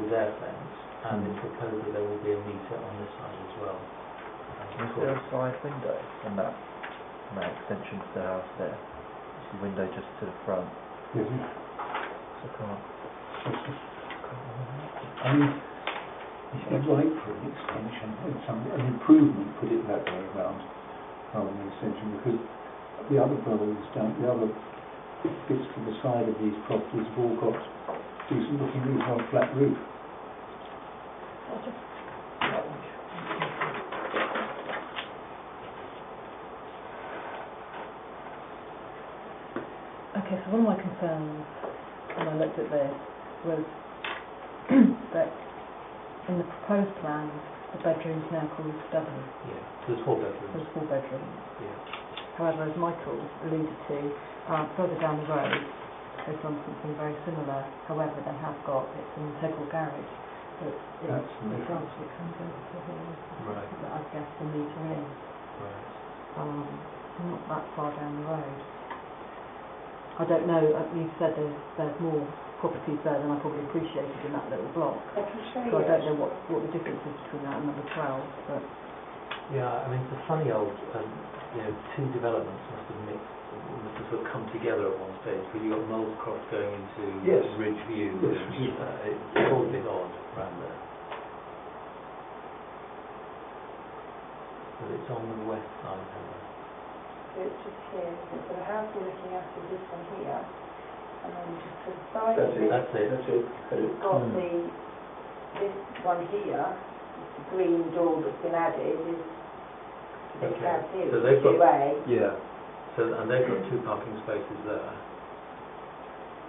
with their fence, and it's proposed that there will be a meter on this side as well. Is there a side window on that extension to the house there? It's the window just to the front. Yes. So I can't. I mean, if you'd like for an extension, an improvement, put it that way around, rather than an extension, because the other buildings the other bits to the side of these properties have all got decent looking roofs on a flat roof. Okay, so one of my concerns when I looked at this was that in the proposed plan, the bedroom's now called double. Yeah, there's 4 bedrooms. There's 4 bedrooms. Yeah. However, as Michael alluded to, further down the road, they've done something very similar. However, they have got, it's an integral garage. So it comes over to here. Right. That I guess the meter in. Right. Not that far down the road. I don't know, you said there's more properties there than I probably appreciated in that little block. I can show So you. I don't know what the difference is between that and number 12, but... Yeah, I mean, it's a funny old, 2 developments must have sort of come together at one stage, because you've got Knowles Cross going into Ridgeview, Yes. it's all a bit odd around there. But it's on the west side, however. So it's just here. So the house we're looking at is this one here, and then just to the side of it, That's it. it's got this one here, the green door that's been added is this Okay. house here, So they've got- 2A, Yeah. And they've got 2 parking spaces there.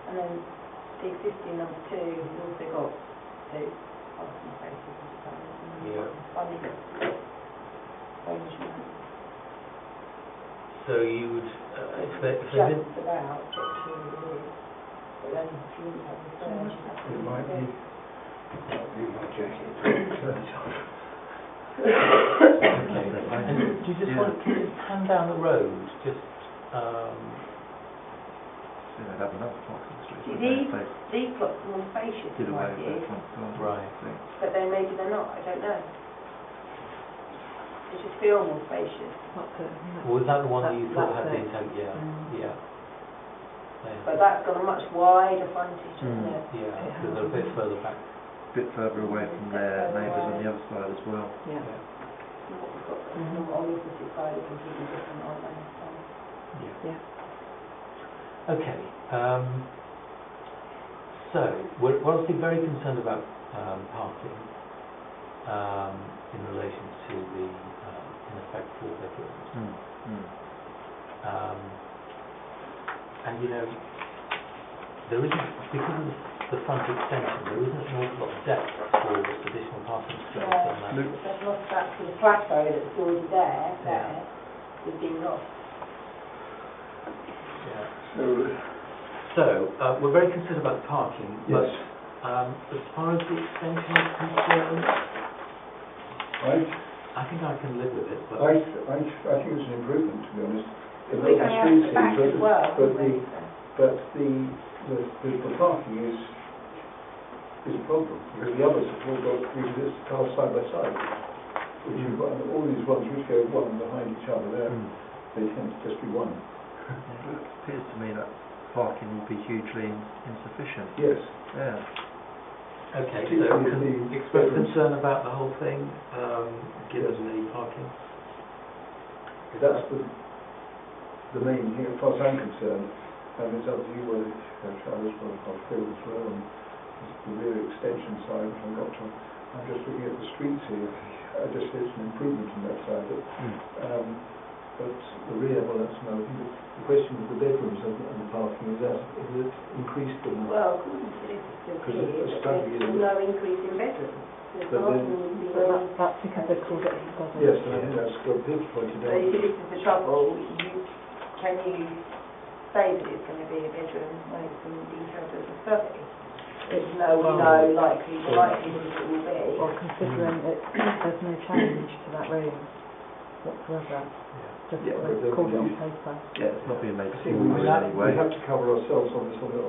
and then the existing number 2 has also got 2 parking spaces, I suppose. Yeah. One is arrangement. So you would, if they Just didn't... about get to the rear, but then if you have the stairs, you have to It might be my jacket. Okay. And do you just want to come down the road, just... So they'd have another parking See, street. these plots are more spacious Did in away my with view, that front door. Right. I think. but then maybe they're not, I don't know. They just feel more spacious. That's it, isn't it? Was that the one that you thought had That's the it. intent? Yeah. Mm. Yeah. But that's got a much wider frontage, isn't it? Yeah, because they're a bit further back. A bit further away from their neighbours on the other side as well. Yeah. And what we've got on the opposite side is completely different, aren't they? So, Yeah. Yeah. Okay. So we're obviously very concerned about parking in relation to the in effect 4 bedrooms. And there isn't, because of the front extension, there isn't an awful lot of depth for additional parking space on that. that's not that sort of plateau that's already there is being lost. Yeah. So we're very concerned about parking, but as far as the extension is concerned, I think I can live with it. But I think it's an improvement, to be honest. We're going out the back as well, but the parking is a problem, because the others have all got these cars side by side, which you've got, and all these ones which go one behind each other, they tend to just be one. It appears to me that parking will be hugely insufficient. Yes. Yeah. okay, so can you express concern about the whole thing, given the parking? That's the main thing, as far as I'm concerned. It's up to you whether Charles will fill as well, and the rear extension side, which I'm just looking at the streets here. I just see it's an improvement on that side. But the rear, well, that's another thing. The question of the bedrooms and the parking is it increased them? Well, according to this, it's still Because clear it's that there's no increase in bedrooms. The parking would be That's because they've called it double. Yes, and I think that's what Pip's pointed So out. you see, this is the trouble. Can you say that it's going to be a bedroom when it's been detailed as a study? There's no likelihood it will be. Well, considering there's no change to that room whatsoever. Just Yeah. what they've called it on paper. Yeah, it's not being made I think small in any way. we have to cover ourselves on this on the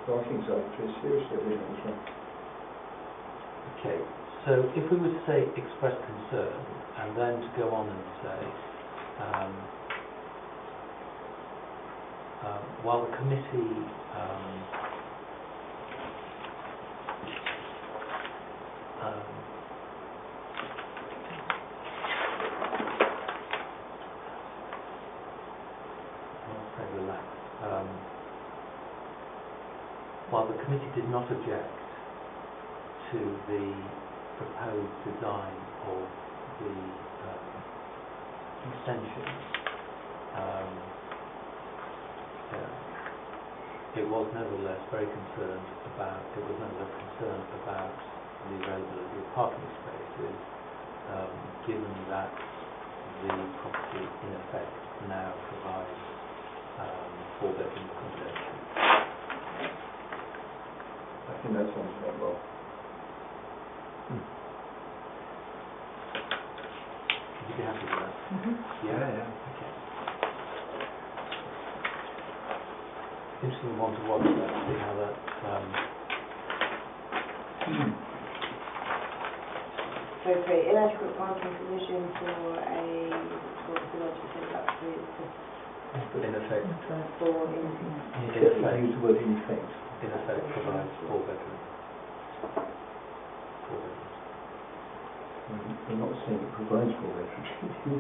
parking side, pretty seriously, I think, that's right. Okay, so if we were to say express concern, and then to go on and say, while the committee I'll say relax. While the committee did not object to the proposed design of the extension, it was nevertheless concerned about the availability of parking spaces, given that the property in effect now provides 4-bedroom accommodation. I think that sounds quite well. Would you be happy with that? Yeah. Okay. Interesting one to watch that, see how that So for inadequate parking provision for what's the logic of that? in effect For Use the word in effect. provides 4 bedrooms. We're not saying it provides 4 bedrooms. In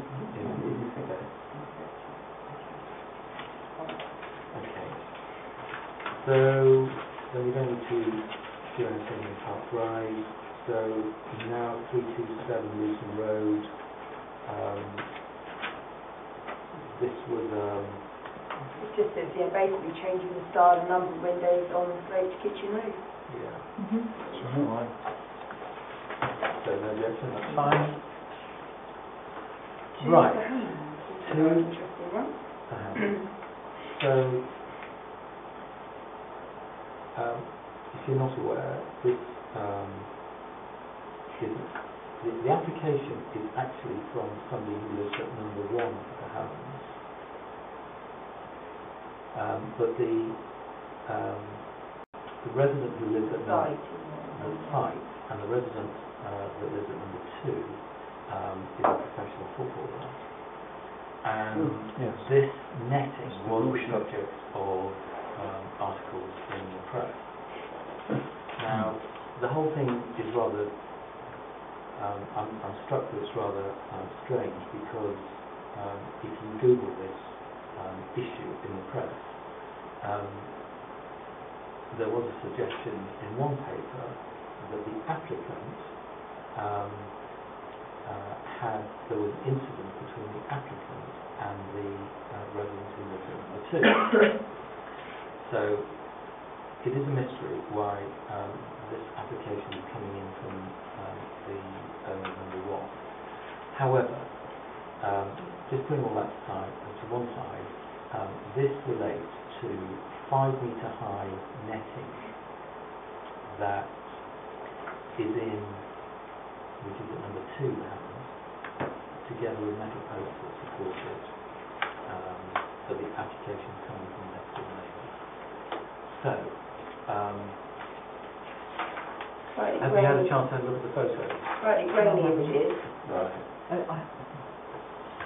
effect. Okay. So then we're going to Johannes Park Rise. So now 327 Luton Road. This was It just says, basically changing the style and number of windows on sloped kitchen roof. That's right. So no objection, that's fine. Right. Interesting one. So, if you're not aware, this is the application is actually from somebody who lives at number 1 of the house. But the resident who lives at the site and the resident that lives at number 2 is a professional footballer. And this netting was the subject of articles in the press. Now, the whole thing is rather, I'm struck that it's rather strange because if you Google this issue in the press, there was a suggestion in one paper that the applicant there was an incident between the applicant and the resident who lived at number 2. So it is a mystery why this application is coming in from the owner of number 1. However, just putting all that aside, to one side, this relates to 5-metre high netting that is in, which is at number 2 house, together with metal posts that support it. So the application is coming from next door neighbours. So, have you had a chance to have a look at the photos? Slightly grainy images. Right.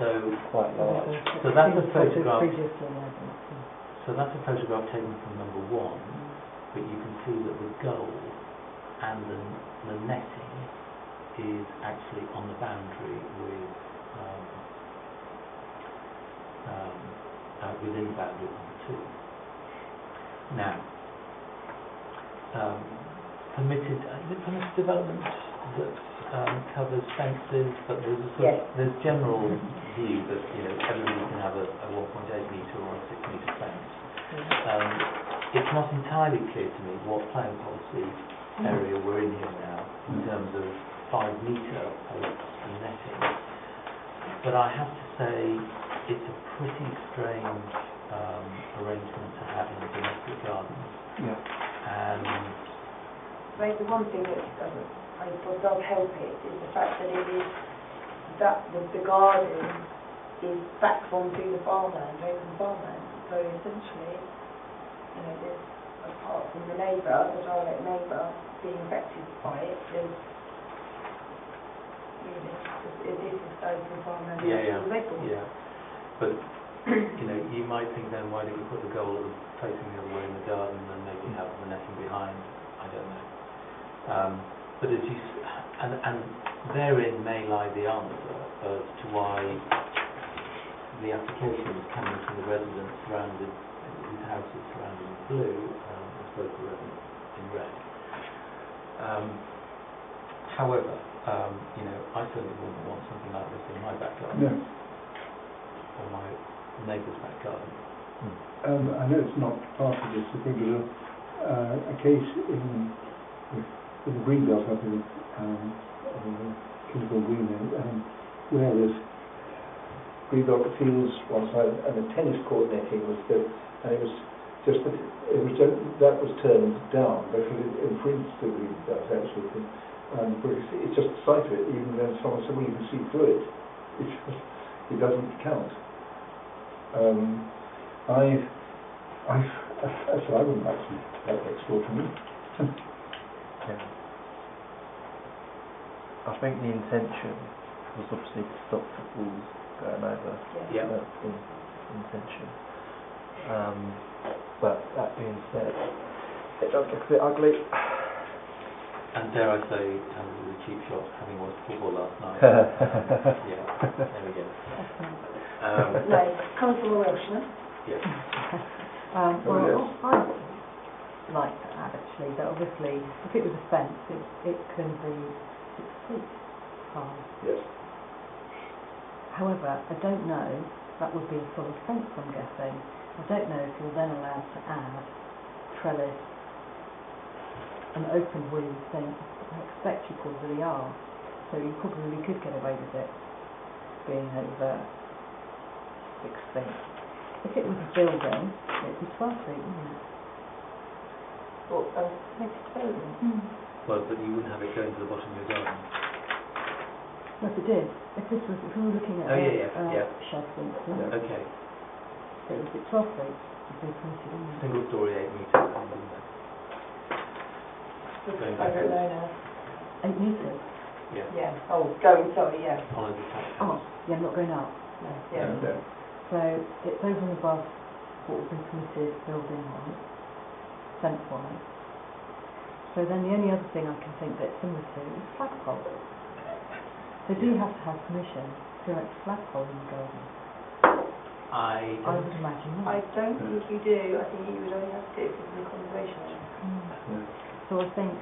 So, Quite large. so that's a photograph. So that's a photograph taken from number 1, but you can see that the goal and the netting is actually on the boundary with within the boundary of number 2. Now, permitted development that covers fences, but there's general view that everybody can have a 1.8 metre or a 6 metre fence. It's not entirely clear to me what planning policy area we're in here now in terms of 5-metre posts and netting. But I have to say it's a pretty strange arrangement to have in a domestic garden. And the one thing that does help it is the fact that it is the garden is back onto the farmland, open farmland. So essentially, there's, apart from the neighbour, the direct neighbour being affected by it, there's really. It is just open farmland, Yeah, it's level. yeah. But, you know, you might think then, why did you put the goal facing the other way in the garden and maybe have the netting behind? I don't know. But as you, and therein may lie the answer as to why the application is coming from the residents surrounded, whose house is surrounded in blue, as opposed to the residents in red. However, you know, I certainly wouldn't want something like this in my back garden. No. Or my neighbour's back garden. I know it's not part of this, but there was a case with the green belt up in Kingsville Green, where there's green belt fields one side and the tennis court netting was built, and it was just that was turned down because it infringed the green belt actually. Because it's just the sight of it, even though someone said, well, you can see through it, it doesn't count. I wouldn't actually like next door to me. Yeah. I think the intention was obviously to stop footballs going over. Yeah. That's the intention. But that being said, it does look a bit ugly. And dare I say, with a cheap shot, having watched football last night. Yeah, there we go. No, comes from a Welshman. Yeah. Well, I'd like to add actually that obviously if it was a fence, it can be 6 feet high. Yes. However, I don't know, that would be a solid fence I'm guessing. I don't know if you're then allowed to add trellis and open weed thing. I expect you probably are. So you probably could get away with it being over 6 feet. If it was a building, it'd be 12 feet, wouldn't it? Well, next building. Well, but you wouldn't have it going to the bottom of your garden. No, if it did. If we were looking at yeah. shed, for instance, Okay. it would be 12 feet. It'd be permitted, wouldn't it? Single story, 8 metres. Going I don't know now. 8 metres? Yeah. Yeah. Oh, going, sorry, yeah. On a detached Oh, house. yeah, not going up. No, yeah. No. So it's over and above what would be permitted building-wise, fence-wise. So then the only other thing I can think that's similar to is flagpoles. So do you have to have permission to erect a flagpole in the garden? I I would imagine not. I don't think you do. I think you would only have to do it for the conservation area. Yeah. So I think,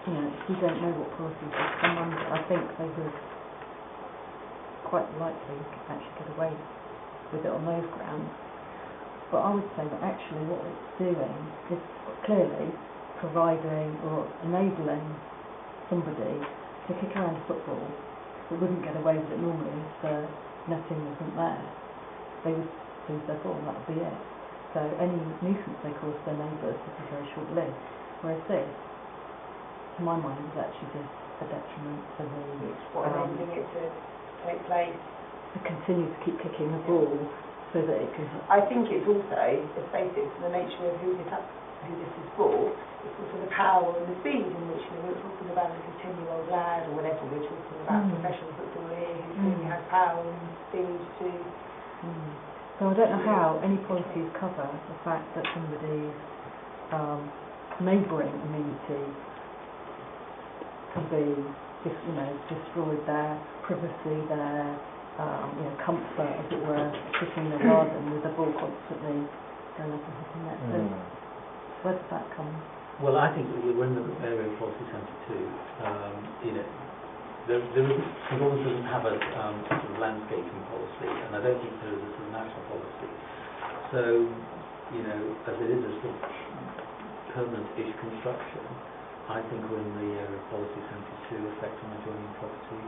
you know, if you don't know what policies would come under, I think they would quite likely actually get away with it on those grounds. But I would say that actually what it's doing is clearly providing or enabling somebody to kick around a football that wouldn't get away with it normally if the netting wasn't there. They would lose their ball and that would be it. So any nuisance they cause their neighbours would be very short-lived. Whereas this, to my mind, is actually just a detriment to the Enabling it to take place. to continue to keep kicking the ball so that it can. I think it's also, let's face it, the nature of who this is for. It's also the power and the speed in which we're talking about a 10-year-old lad or whatever. We're talking about a professional footballer who really has power and speed to. So I don't know how any policies cover the fact that somebody's neighbouring amenity can be, destroyed, their privacy, their comfort, as it were, sitting in the garden with the ball constantly going up and hitting that. So where does that come? Well, I think that we're in the area of policy centre too. There isn't, St Albans doesn't have a sort of landscaping policy, and I don't think there is a sort of national policy. So, as it is a sort of permanent-ish construction, I think we're in the area of policy centre too, affecting adjoining property,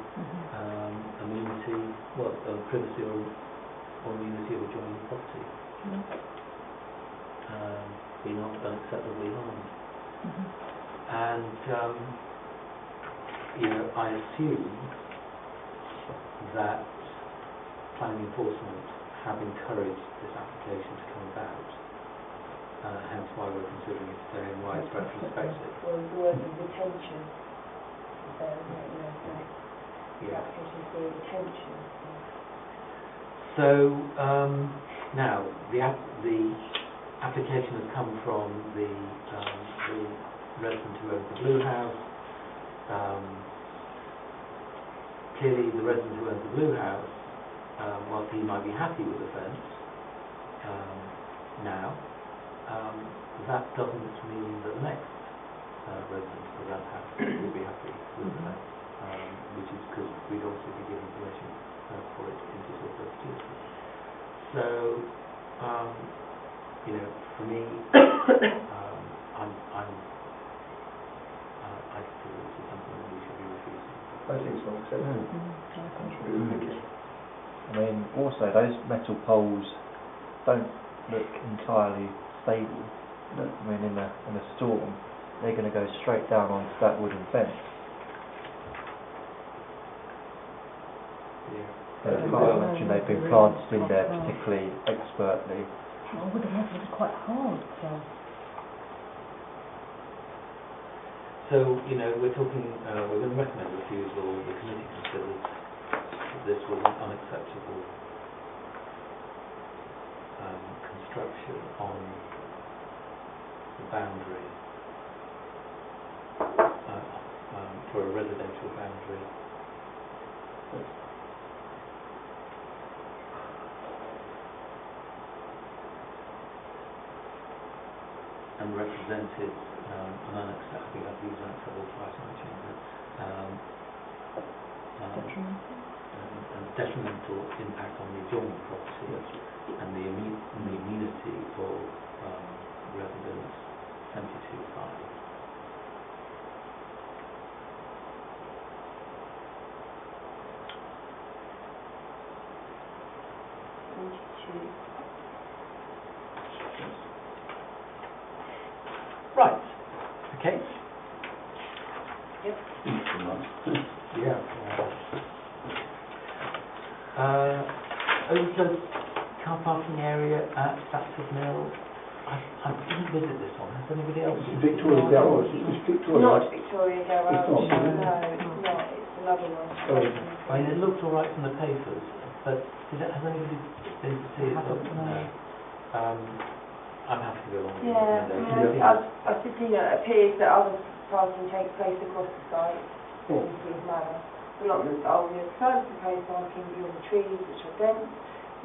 amenity, privacy or amenity of adjoining property. Be not unacceptably harmed. And I assume that planning enforcement have encouraged this application to come about, hence why we're considering it today and why it's retrospective. Well, the word of retention is there, isn't it? Yeah. application for retention. So, now, the application has come from the resident who owns the blue house. Clearly, the resident who owns the blue house, whilst he might be happy with the fence now, that doesn't mean that the next resident of that house will be happy with the fence, which is because we'd also be giving permission for it into sort of perpetuity. So, you know, for me, I feel this is something that we should be refusing. I think it's not acceptable. I mean, also those metal poles don't look entirely stable. No. I mean, in a storm, they're going to go straight down onto that wooden fence. Yeah. I can't imagine they've been planted in there particularly expertly. I would imagine it's quite hard, so. So, you know, we're talking, we're going to recommend refusal. The committee considers that this was an unacceptable construction on the boundary, for a residential boundary. And represented an unacceptable, I've used unacceptable twice in the chamber, detrimental impact on the adjoining property and the amenity of residents 72.5. Right. Okay. Yep. Yeah. Overflow car parking area at Stratford Mill. I didn't visit this one. Has anybody else? Victoria Garage. It's Victoria. Not Victoria Garage. It's not, is it? No, it's not. It's another one. I mean, it looked all right from the papers, but has anybody been to see it? No. I'm happy to go along with it. I think it appears that other parking takes place across the site in this manner. Allotments are on the side of proposed parking beyond the trees, which are dense,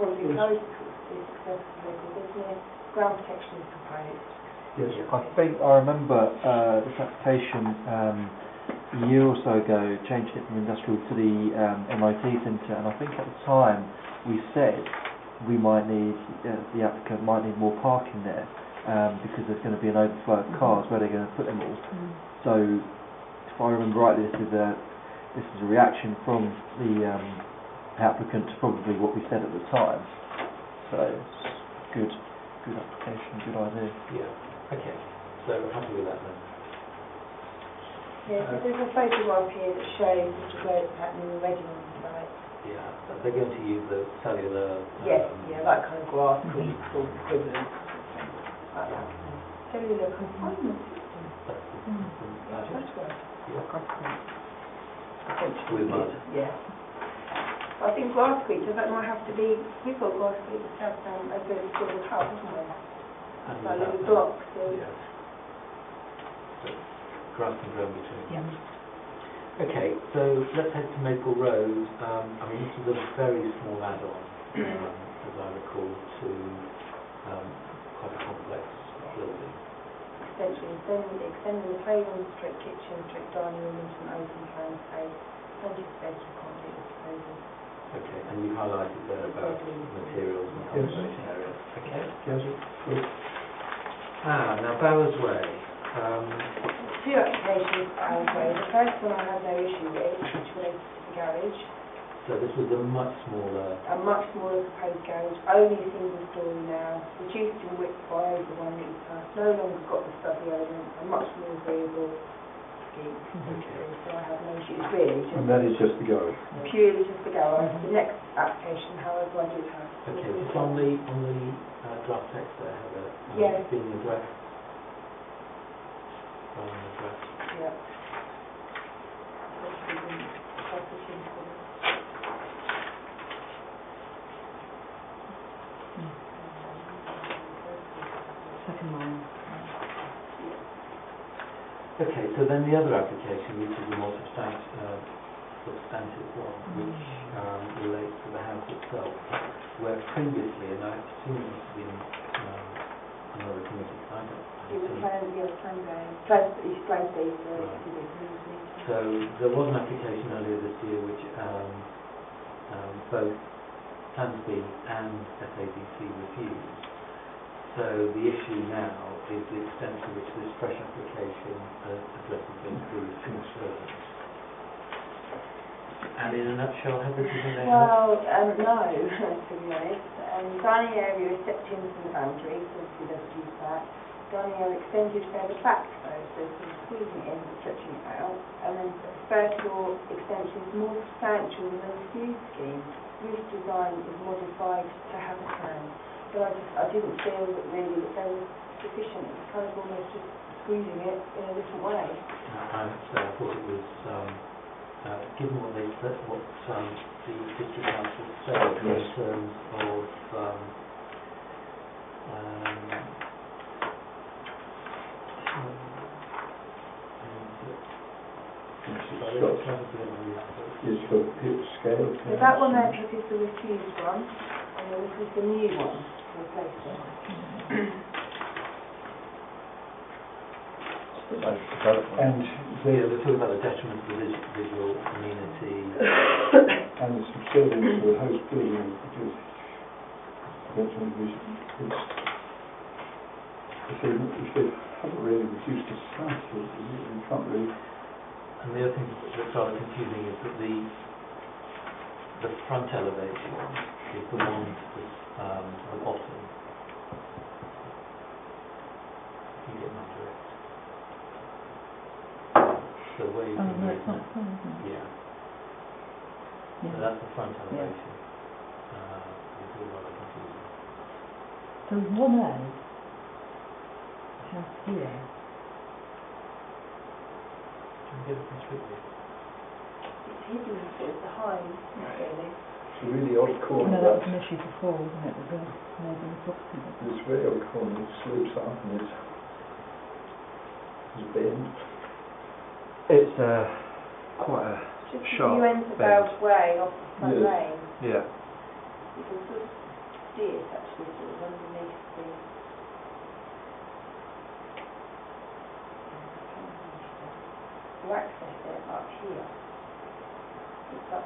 will be closed because it's accessible to local business. Ground protection is proposed. Yes, I think I remember this application a year or so ago, changed it from industrial to the MIT centre, and I think at the time we said we might need, the applicant might need more parking there because there's going to be an overflow of cars. Where they're going to put them all. So, if I remember rightly, this is a reaction from the applicant to probably what we said at the time. So, it's good application, good idea. Yeah. Okay. So happy with that then. Yeah, so there's a photograph here that shows where it's happening already on the site. Yeah, they're going to use the cellular. Yes, that kind of grass equivalent. Like that. Cellular confinement system. That's right. Essentially, With mud. yeah. I think grass creek, does that not have to be, we've got grass creek at Southdown as a sort of hub, haven't we? Like little blocks. Yes. So, grass can grow in between. Yeah. Okay, so let's head to Maple Road. I mean, this is a very small add-on, as I recall, to quite a complex building. Essentially, extending the playroom, kitchen, dining room into an open plan space. Plenty of space for accommodate the proposal. Okay, and you highlighted there about materials and conservation areas. Okay. Yes. Now Bowers Way. Two applications for Bowers Way. The first one I had no issue with, which relates to the garage. So this was a much smaller. A much smaller proposed garage, only a single story now, reduced in width by over 1 metre, no longer got the stubby element, a much more agreeable scheme. Okay. So I have no issues really. And that is just the garage. Purely just the garage. The next application, however, I did have. Okay, it's on the draft text there, Heather. Yes. Being addressed. Being addressed. Yeah. Second line. Okay, so then the other application, which is a more substantive one, which relates to the house itself, where previously, and I assume it must have been another committee, I don't It was So there was an application earlier this year which both Tansby and SABC refused. So the issue now is the extent to which this fresh application addresses those three concerns. And in a nutshell, have they given their help? Well, no, to be honest. Dining area is stepped in from the boundary, so obviously they've used that. Dining area extended further back though, so sort of squeezing it in and stretching it out. And then the first floor extension is more substantial than the refused scheme. Roof design is modified to have a plan. But I didn't feel that really that they were sufficient. It was kind of almost just squeezing it in a different way. I thought it was, given what they said, what the district council said in terms of scale. So that one there is the refused one, and then this is the new one to replace it. And they're talking about the detriment to the visual amenity. and the subservience to the host building, because detriment vision is, if they haven't really reduced the size, you can't really. And the other thing that's rather confusing is that the front elevation is the one to the bottom. You get my drift. So where you can No, it's not full, isn't it? yeah. So Yeah. that's the front elevation. It's all rather confusing. So there's one A, house here. Can you get it from street view? It's hidden sort of behind, really. It's a really odd corner. No, that was an issue before, wasn't it? With the neighbouring property. It's very odd corner. It slopes up and it's bend. It's quite a Just sharp as you enter bend. Bell's Way off the front Yes. lane, Yeah. you can sort of see it actually sort of underneath the... You access it up here. It's up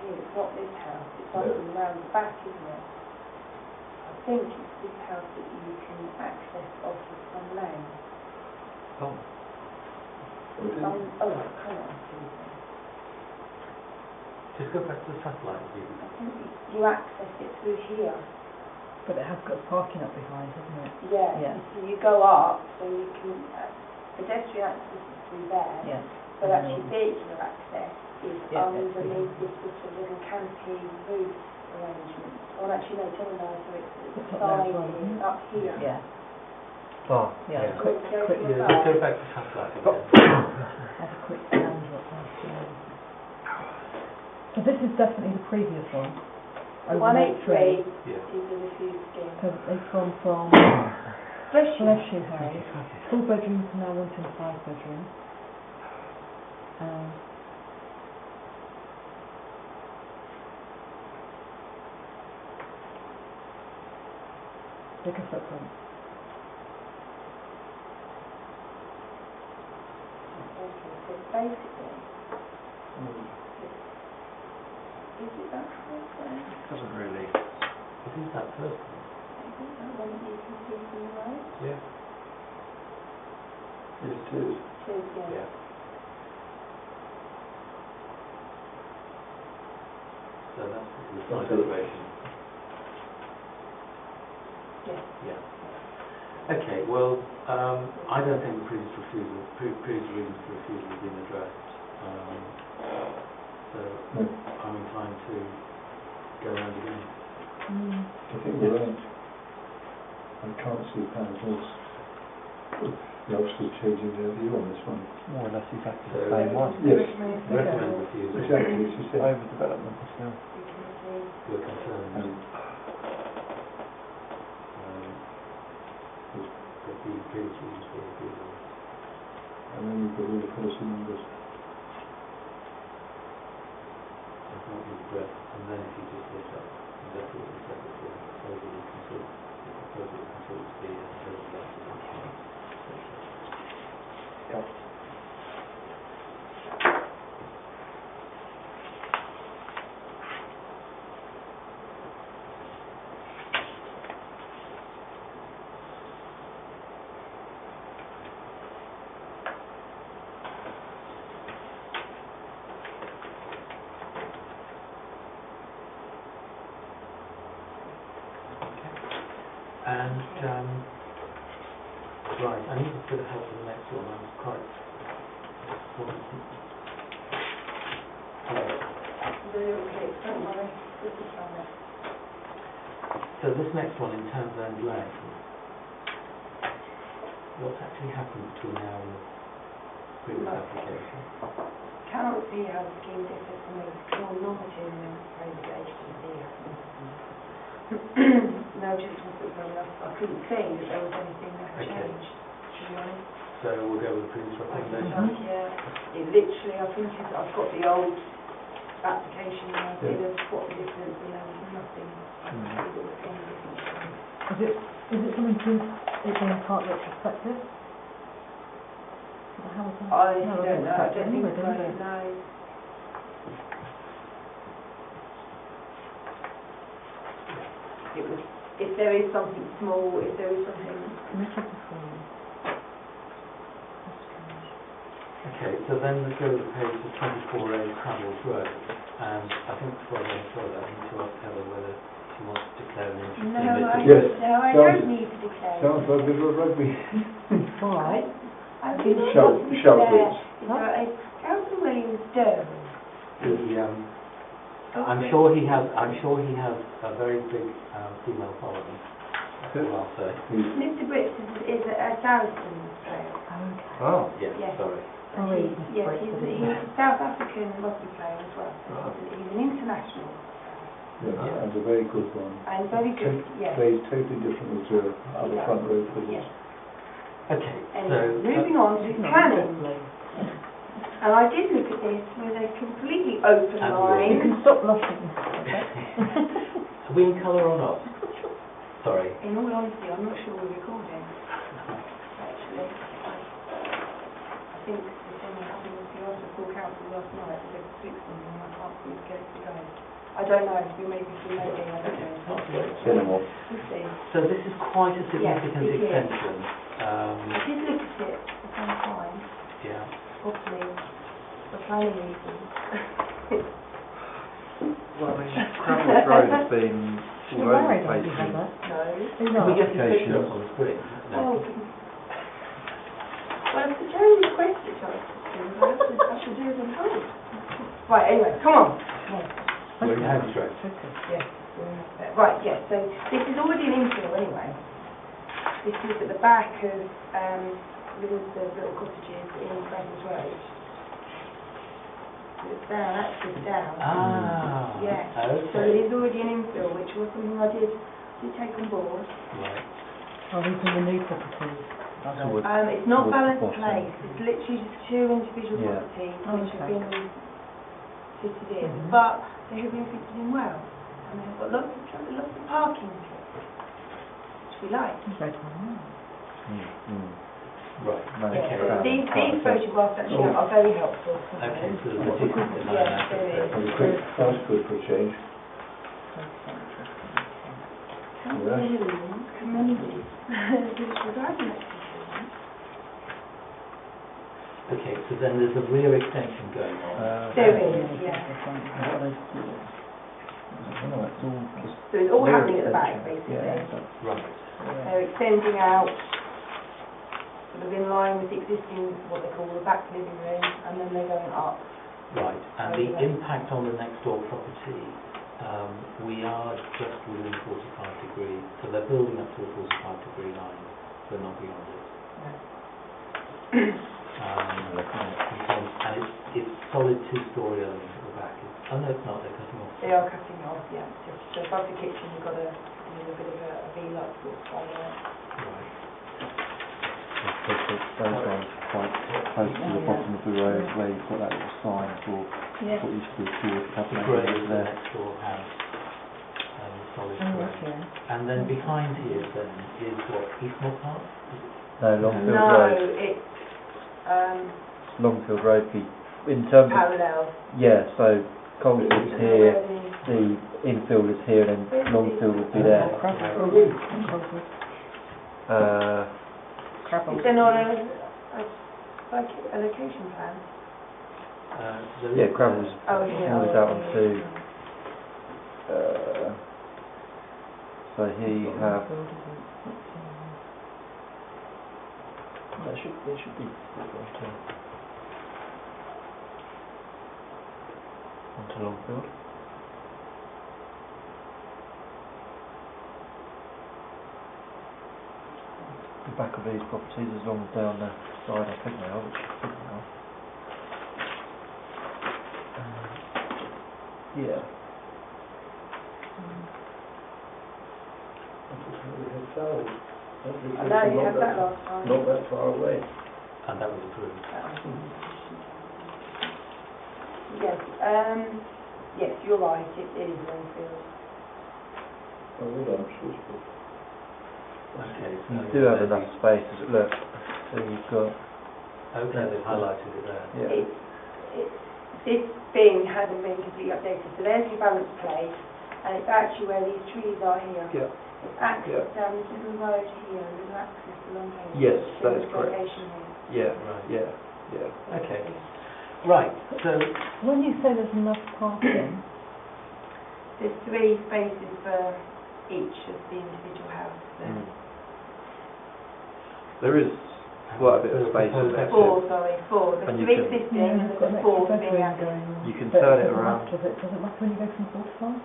here, it's not this house, it's up and round the back, isn't it? I think it's this house that you can access off of some lane. Oh. Come on, Just go back to the satellite view. I think you access it through here. But it has got parking up behind, hasn't it? Yeah, Yeah. so you go up, so you can, pedestrian access is through there, Yeah. but actually vehicular access is Yeah, underneath this sort of little canopy roof arrangement. Well, actually, no, tell me now, so it's It's up there as side well, isn't it? up here. Yeah. Oh. Yeah. Yeah. Quick, Go quick, to the Yeah, just go side. back to satellite again. have a quick scan of that. So this is definitely the previous one. 183 Yeah. is the refused scheme. So they've gone from Bless you. bless you, Harry. 4 bedrooms to now wanting a 5 bedroom. Bigger footprint. Okay, so basically, is it that first one? Doesn't really. It is that first one. Is it that one that you can see from the road? Yeah. Yes, it is. It is, yeah. Yeah. So that's the side elevation. Yes. Yeah. Okay, well, I don't think the previous reasons for refusal have been addressed. So I'm inclined to go around again. I think you're right. I can't see panels. The officer's changing their view on this one. More or less exactly So- the same one. Yes, Recommend refusal. exactly, as you said. Overdevelopment still. We're concerned And that the previous rules were refusal. and then you've got all the policy numbers. It's not been addressed, and then if you just look up investors and services, overly consult, the proposal consults the residential Yeah. And, right, I need a bit of help with the next one. I'm quite... So this next one, in terms of end length, what's actually happened between now and the previous application? Cannot see how the scheme differs from the pure non-material proposed agency. No, just wasn't well enough. I couldn't see that there was anything that had Okay. changed, to be honest. So we'll go with the previous recommendation. Yeah, it literally, I think I've got the old application and I did what the difference and there was nothing. I could see that was any difference. Is it something to, it's in part retrospective? How was that? I No, don't know, I don't think remember, so, didn't it? no. It was, if there is something small, if there is something... Committee performance. Okay, so then let's go to the page to 24A Samuels Road. And I think before I go any further, I need to ask Heather whether she wants to declare an interest in this. Yes. I Sounds- don't need to declare. Sounds like a bit of a rugby. Why? I think I Shout- need to shout declare. bits. Councillor Williams Durham. I'm sure he has a very big female following, I'll say. Mr. Brits is a Saracen player. Okay. Oh. Yes, Yes. sorry. Sorry, Yes, Mr. Brits, he's a South African rugby player as well. So he's an international Yeah, and a very good one. and very good. Yes. Plays totally differently to other front row players. Yes. Okay, And so moving on to planning. And I did look at this with a completely open And You mind. can stop blushing. are we in colour or not? Sorry. In all honesty, I'm not sure we're recording. Actually, I think the thing that happened with the after full council last night, they fixed something and I can't seem to get it to go. I don't know, we may be, I don't know. Say no more. We'll see. So this is quite a significant it is. extension. I did look at it at the same time, Yeah. obviously, for planning reasons. Well, I mean, Samuels Road has been all You're over the married, place. aren't you, Heather? No. You're Can we not? get his picture up on the screen? No. Oh, well, if the Joe requests it, I should do as I'm told. Right, anyway, come on. We're in home stretch. Yes. Right, yes, so this is already an infill anyway. This is at the back of the little cottages in Bradley's Road. So it's down, actually down. Ah. Yeah. Okay. So it is already an infill, which was something I did take on board. Right. Oh, these are the new properties. Towards- It's not towards the balanced bottom. place, it's literally just two individual Yeah. properties Oh, which have okay. been fitted in, Mhm. but they have been fitted in well. And they've got lots of parking, which we like. Great one. Right. No, Yeah, Okay. so these photographs actually are very helpful. Okay, so the Yes, there is. And a quick, that's good for a change. Councillor Williams commended this regarding that. Okay, so then there's a rear extension going on. There is, yeah. What are they doing? Oh, it's all just So it's all rear happening at the back, extension. basically. Yeah, that's, Right. They're extending out, sort of in line with the existing, what they call the back living room, and then they're going up. Right, and the impact on the next door property, we are just within 45 degrees, so they're building up to the 45 degree line, but not beyond it. And it's solid two-storey element at the back. Oh no, it's not. They're cutting off. They are cutting off, yeah. Just above the kitchen, you've got a bit of a V-like sort of style there. Right. Those ones quite close to the bottom of the road where you've got that little sign for Yeah. what used to be a tool The cabinet grey is the there. next door house. Solid Oh, grey. okay. And then behind here then is what, Eastmore Park? No, Longfield No, Road. it's Longfield Road in terms of, parallel. yeah, so Colesfield's It's here, already- the infield is here, and then Longfield would be there. Is there not like a location plan? There Yeah, is, Gravel's Oh, yeah. moved out onto, so here you have, there should be onto Longfield. The back of these properties, as long as they're on the side, I think they are, which I think they are. Yeah. We had Farrell. I know, you had that last time. Not that far away. and that was approved. Yes, yes, you're right, it is Longfield. Oh, well, I'm sure. Okay, so You do have enough space, look, so you've got, okay, they've highlighted it there. yeah. This thing hasn't been completely updated, so there's your balance place, and it's actually where these trees are here. Yeah. It's access down this little road here, and there's access along here. Yes, that is There's correct. location here. Yeah, Right. yeah. Okay. Right, so When you say there's enough parking, There's 3 spaces for each of the individual houses there. Mm. There is quite a bit of space in there. 4, sorry, 4. There's And you 3 can- existing, yeah, and you've got there's an 4 extra being bedroom added. going on. You can But turn it doesn't around. matter, it doesn't matter when you go from 4 to 5?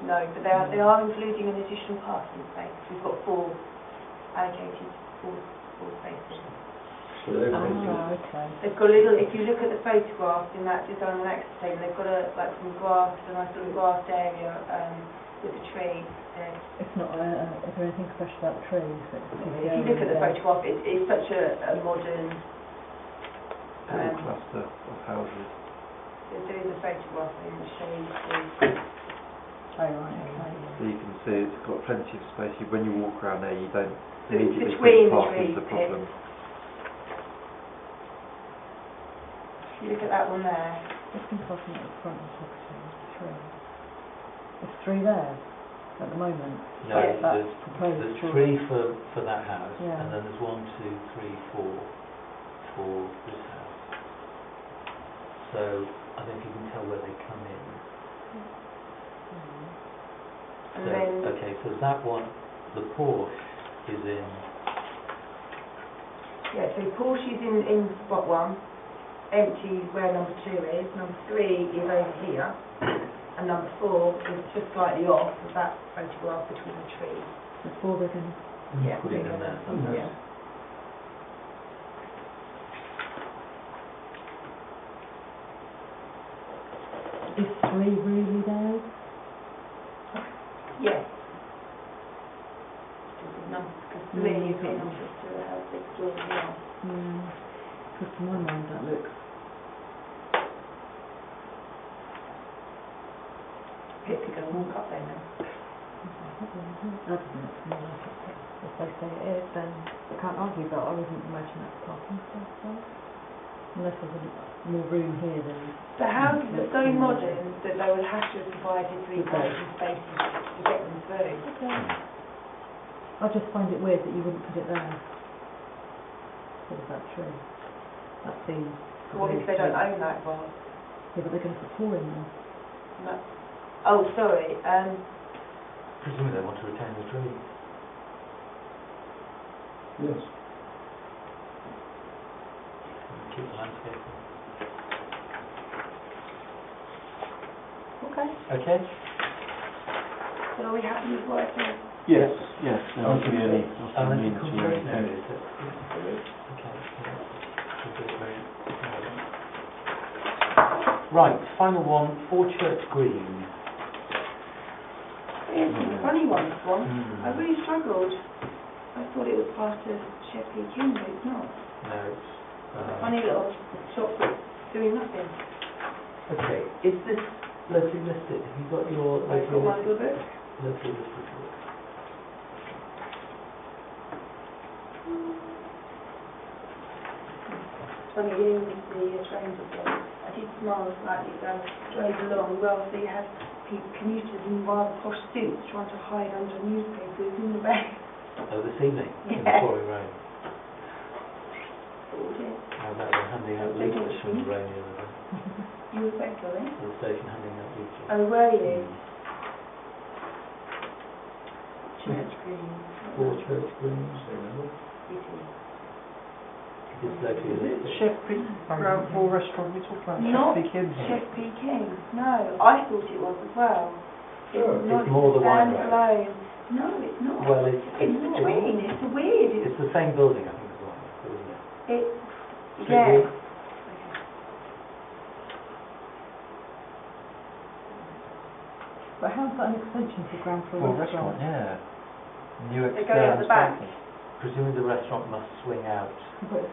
No, but they are including an additional parking space. We've got 4 allocated, 4 spaces. So they're Okay. They've got a little, if you look at the photographs in that design and access table, they've got some grass, a nice little grassed area with a tree. It's not, is there anything special about the trees? If you look at the photograph, it's such a modern, Little cluster of houses. there is a photograph in the shade. Oh, right, okay. So you can see it's got plenty of space. When you walk around there, you don't So it's immediately between think the parking's the trees, problem. If you look at that one there, What's been parking at the front of the property? 3. There's 3 there at the moment. no, Yeah, that's there's, proposed. there's surely. 3 for that house, Yeah. and then there's 1, 2, 3, 4 for this house. So I think you can tell where they come in. and So, then okay, so that one, the Porsche is in. yeah, so Porsche is in spot 1, empty where number 2 is, number 3 is over here, and number 4 is just slightly off of that photograph between the trees. Before they're going to... Yeah, Put it in there somewhere. Yeah. Is 3 really there? Yes. Because 3 is in office to the house next door as well. Yeah. Because to my mind that looks... Pip could go and walk up there now. That doesn't look to me like it. If they say it is, then I can't argue, but I wouldn't imagine that's parking space there. Unless there's more room here than... The houses are so modern that they would have to have provided 3 parking spaces to get them through. Okay. I just find it weird that you wouldn't put it there. What was that tree? That seems... What if they don't own that grass? Yeah, but they're going to put 4 in there. No. Oh, sorry. Presumably they want to retain the tree. Yes. Keep the landscape. Okay. Okay? So are we happy with what I said? Yes, yes. Oh, That's the only. Unless it comes very thing. areas. Okay. We'll do it very. Right, final one, Church Green. It's a funny one, this one. Mm. I really struggled. I thought it was part of Shepley King, but it's not. No, it's... Funny little shop that's doing nothing. Okay, is this locally listed? Have you got your I've got my little book. locally listed book? Funny here with the trains as well. I did smile slightly as I drove along. Well, so you had commuters in rather posh suits trying to hide under newspapers in the back. Oh, this evening in the Yeah. pouring rain. Gorgeous. How about them handing out leaflets from the rain the other day? You were back, were At the station handing out leaflets. Oh, were you? Church Green. Church Green. It's locally listed. Chef P. Ground floor restaurant. We talked about Not Chef P. King. Chef P. King. No, I thought it was as well. Oh, not it's more the wine standalone. No, it's not. Well, it's It's the train. It's weird. it's the same building, I think, as well, isn't it? It's Street yeah. view? But how's that an extension to ground floor Well, restaurant? restaurant, yeah. New They go out the back. spaces. Presumably the restaurant must swing out. But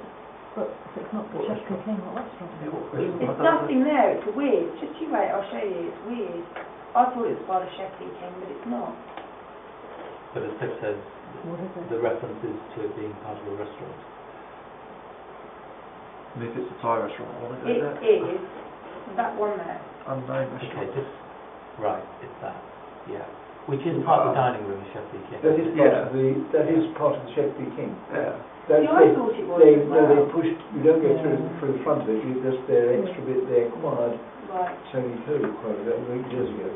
if it's not the Chef P. King, what restaurant? It's nothing there. It's weird. Just you wait. I'll show you. It's weird. I thought it was by the Shepley King, but it's not. But as Pip says, What is it? the reference is to it being part of a restaurant. And if it's a Thai restaurant, I want to go It there. is that one there. Unknown Okay, restaurant. just right, it's that. Yeah. Which is part of the dining room in Shepley King. That is part of the, that is part of the Shepley King. Yeah. That's See, I thought it was they, as no, they well. pushed, you don't go through the front of it, you just, their extra bit, they acquired Right. Tony Cody quite a years ago.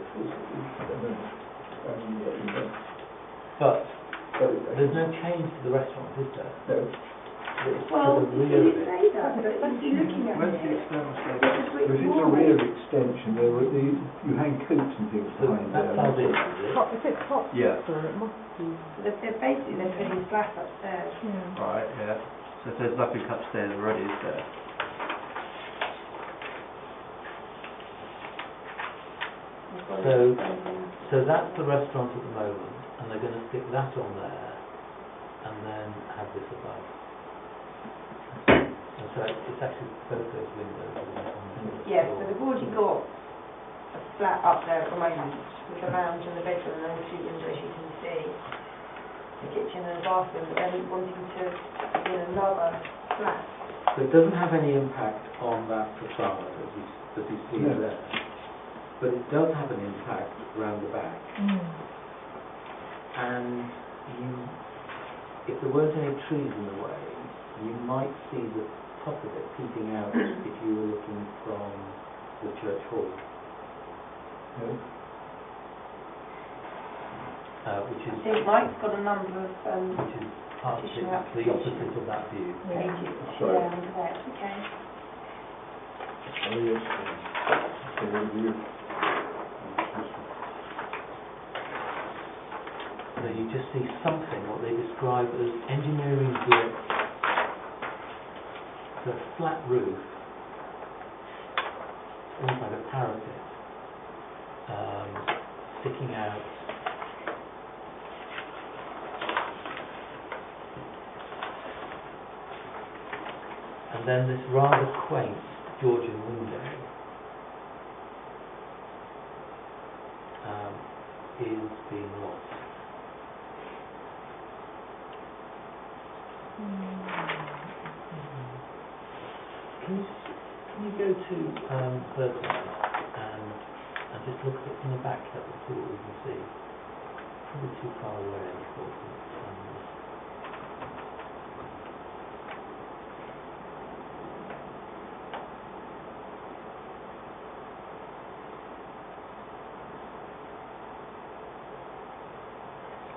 But But there's no change to the restaurant, is there? no, It's Well, to the you rear of did it. say that, but you're looking at Where's the it. external It's space? a brick if it's a wall. rear extension, there were the, you hang coats and things So behind that's there. how big, is it? If it's hot, Yeah. it must be. They're basically putting flat upstairs. Yeah. Right, yeah. So if there's nothing upstairs already, is there? So that's the restaurant at the moment, and they're going to stick that on there, and then have this above. And so it's actually both those windows. Yeah, so they've already got a flat up there at the moment with the lounge and the bedroom and the two windows you can see, the kitchen and the bathroom, but then wanting to put in another flat. So it doesn't have any impact on that facade that you see No. there, but it does have an impact round the back. And if there weren't any trees in the way, you might see the top of it peeping out if you were looking from the church hall, No. which I is think Mike's got a number of part of additional the applications. opposite of that view. pages. Sorry. Yeah, under that. Okay. Oh, yes. So what do you? So you just see something, what they describe as engineering blitz. It's a flat roof, almost like a parapet, sticking out. And then this rather quaint Georgian window is being lost. Can you go to third slide and just look at it from the back level, see what we can see. Probably too far away, I thought.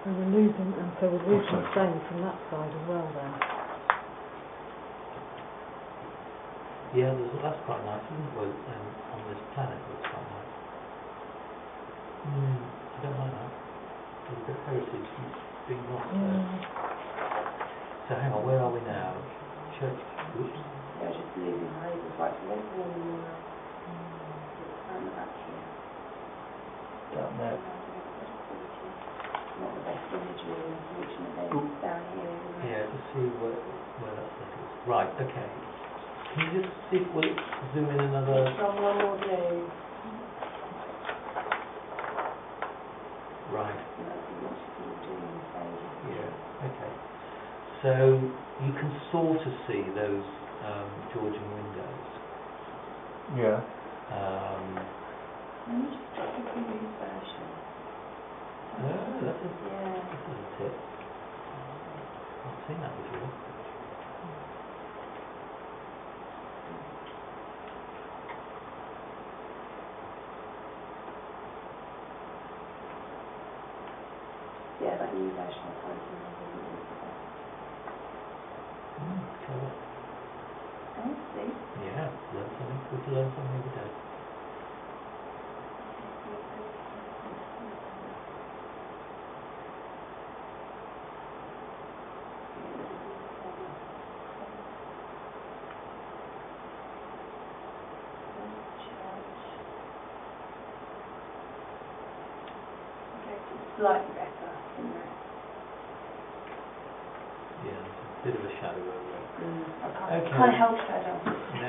So we're losing, and so we're losing stone from that side as well then. Yeah, that's quite nice, isn't it? Well, on this plan it looks quite nice. I don't like that. there's a bit of heritage being lost there. So hang on, where are we now? Church, oops. Yeah, just losing my neighbours, right, so let's go and back here. Down there. Not the best imagery, unfortunately, down here, isn't it? Yeah, to see where that settles. Right, okay. Can you just see, will it zoom in another? One more do. Right, And that's what you're doing in stages. yeah, okay. So you can sort of see those Georgian windows. Yeah. Let me just check the previous version. That's a Yeah. tip. I've seen that before. Yeah, that new version of Harpenden isn't Clever. Oh, see? Yeah, learn something. Good to learn something every day. Slightly better, isn't it? Yeah, there's a bit of a shadow over it. I Okay. can't help shadow.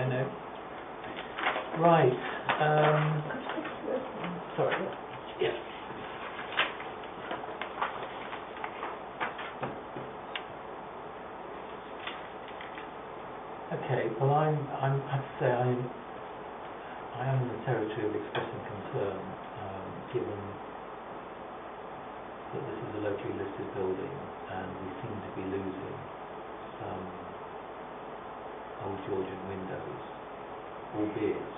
No. Right. Sorry. Yeah. Okay. Well, I'd say I am in the territory of expressing concern, given that this is a locally listed building and we seem to be losing some old Georgian windows, albeit,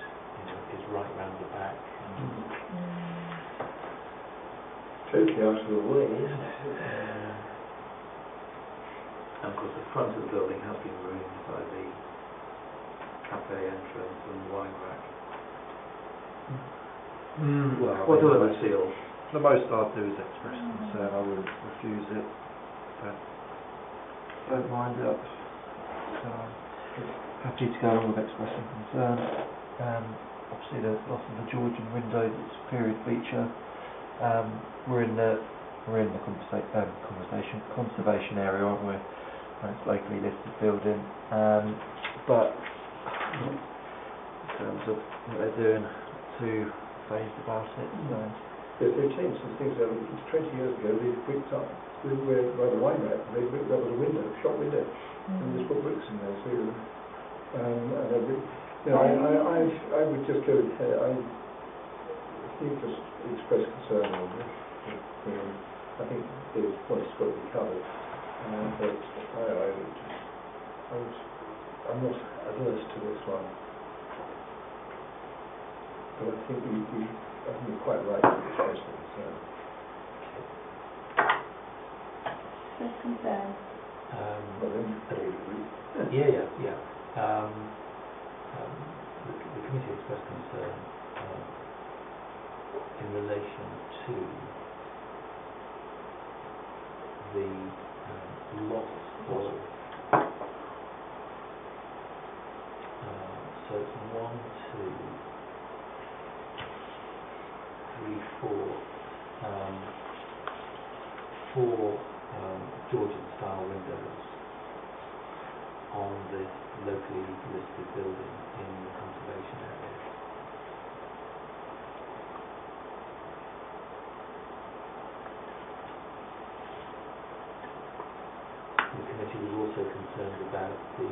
it's right round the back. Totally out of the way, isn't it? And of course the front of the building has been ruined by the cafe entrance and the wine rack. Well, What do others feel? The most I'd do is express concern. I wouldn't refuse it. Don't mind it. So happy to go along with expressing concern. Obviously the loss of the Georgian windows, it's a period feature. We're in the conservation area, aren't we? And it's locally listed building. But in terms of what they're doing, too phased about it. So. They've changed some things. 20 years ago, they bricked up where by the wine rack. They bricked up with a window, shop window, and just put bricks in there. So, I would just go. I think just express concern on this. I think there's points got to be covered, but I'm not averse to this one. But I think I think you're quite right to express the concern. Express concern. Well, then, they agree. Yeah. The committee expressed concern in relation to the loss of so it's 1, 2, 3, 4 Georgian style windows on this locally listed building in the conservation area. The committee was also concerned about the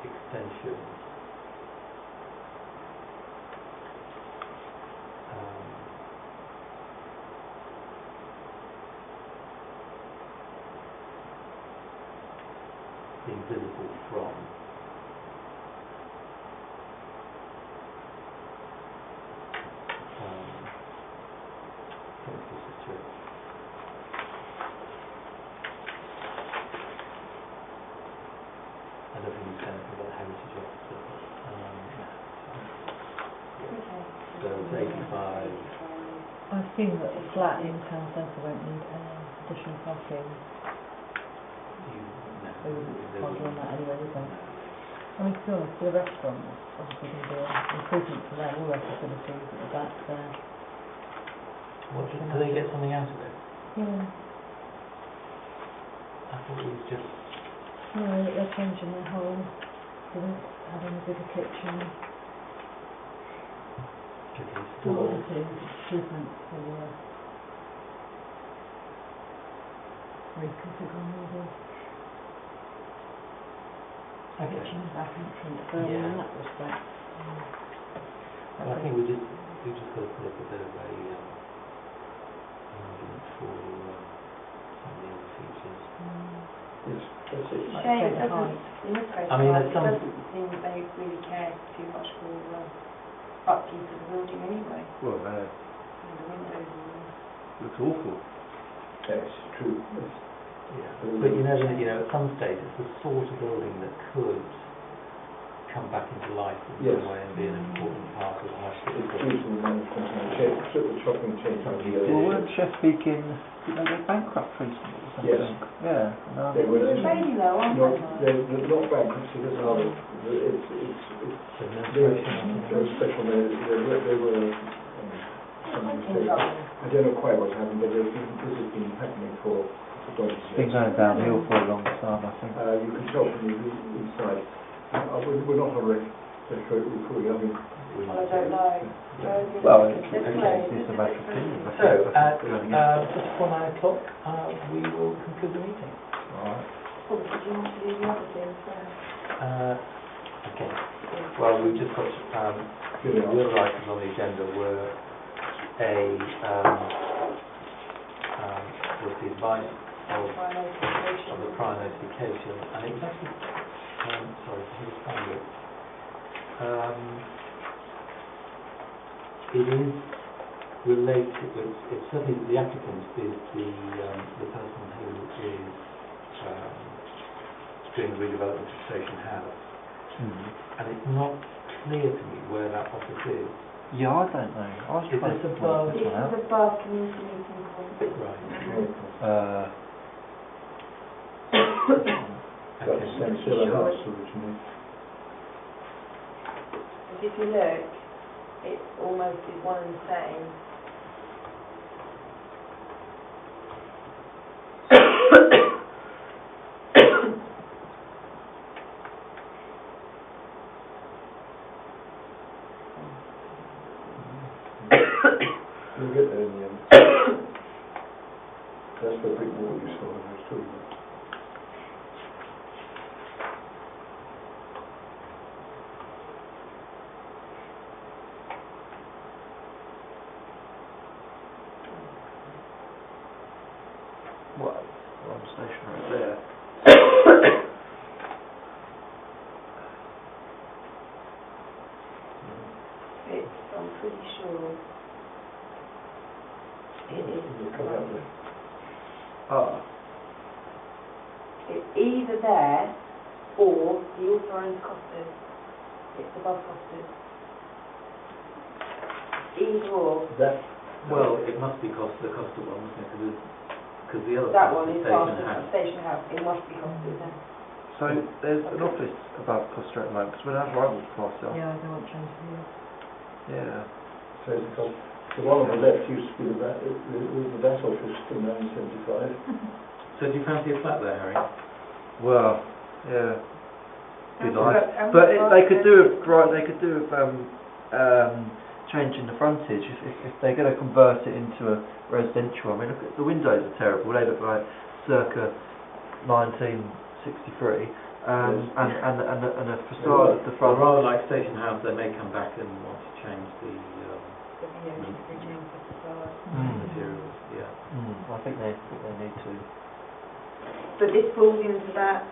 extension being visible from St. Joseph's Church. I don't think you said anything about the heritage officer. Okay. So it's 85. I Assuming that the flat in town centre won't need additional parking, they wouldn't bother on that anyway, would they? I mean, to be honest, the restaurant is obviously going to be an improvement for them, all their facilities at the back there. Do they get something out of it? Yeah. I thought it was just... No, they're changing their whole, having a bigger kitchen. All of the improvements for reconfiguring all the kitchen and back entrance, so in that respect. Well, I think we just got to put up a bit of a argument for some of the other features. Yes, that's it. Shame, it doesn't, in this case, I mean, it there's some... doesn't seem that they really care too much for upkeep of the building anyway. Well, And the windows and all. looks awful. Yes, true. Yeah. But you know, at some stage it's the sort of building that could come back into life in some way and be an important part of the high street. It's using the management and the shopping chain. Well, weren't Chesapeake in, did they go bankrupt recently or something? Yes. Yeah. No. They were They're failing though, aren't they? they're not bankruptcy, there's another, it's very special, they were, I don't know quite what's happened, but this has been happening for donkey's It's been years. going downhill for a long time, I think. You can tell from the inside. We're not on record recording, I mean. Well, I don't know. Well, It's it's a matter of opinion. So, at just before 9 o'clock, we will conclude the meeting. Alright. Oh, did you want to do the other thing first? Okay. Well, we've just got the other items on the agenda were was the advice of the prior notification, and it was actually sorry, here's found it. It is related. It's certainly the applicant is the person who is doing the redevelopment of Station House, and it's not clear to me where that office is. Yeah, I don't know. I was Is trying this to above? work This this one is out. above community meeting hall. Right. That's Okay. Sensilla House originally. Because if you look, it almost is one and the same. You'll get there in the end. That's the brick wall you saw, I was talking about. Well, on the station right there. I'm pretty sure it is. Ah. It's either there or he also owns Costas. It's above Costas. Either or. That, Well, it must be the Costa one, isn't it? Because the other That part one is is the past Station the House. station house. It must be Costas then. So there's an office above Costa at the moment, because when I walk past it, Yeah, they want change here. yeah. so it's called, the one on the left used to be the VAT office till 1975. So do you fancy a flat there, Harry? Well, yeah. Be How nice. about- But they could do it right. They could do changing the frontage if they're going to convert it into a residential. I mean, look at the windows are terrible. They look like circa 1963, and a facade at the front. Rather like Station House, they may come back and want to change the materials. Yeah. I think they need to. But this falls into that,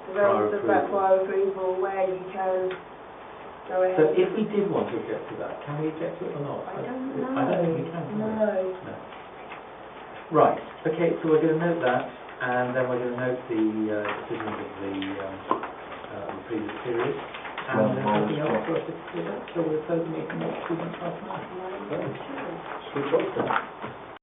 the realms of that Prior prior approval where you can go ahead. So if we did want to object to that, can we object to it or not? I don't know. I don't think we can. Can we? No. Right. Okay. So we're going to note that, and then we're going to note the decisions of the previous period. Well, everything else well. for us to do that, so we're further meeting next week, half an hour. Switch off then.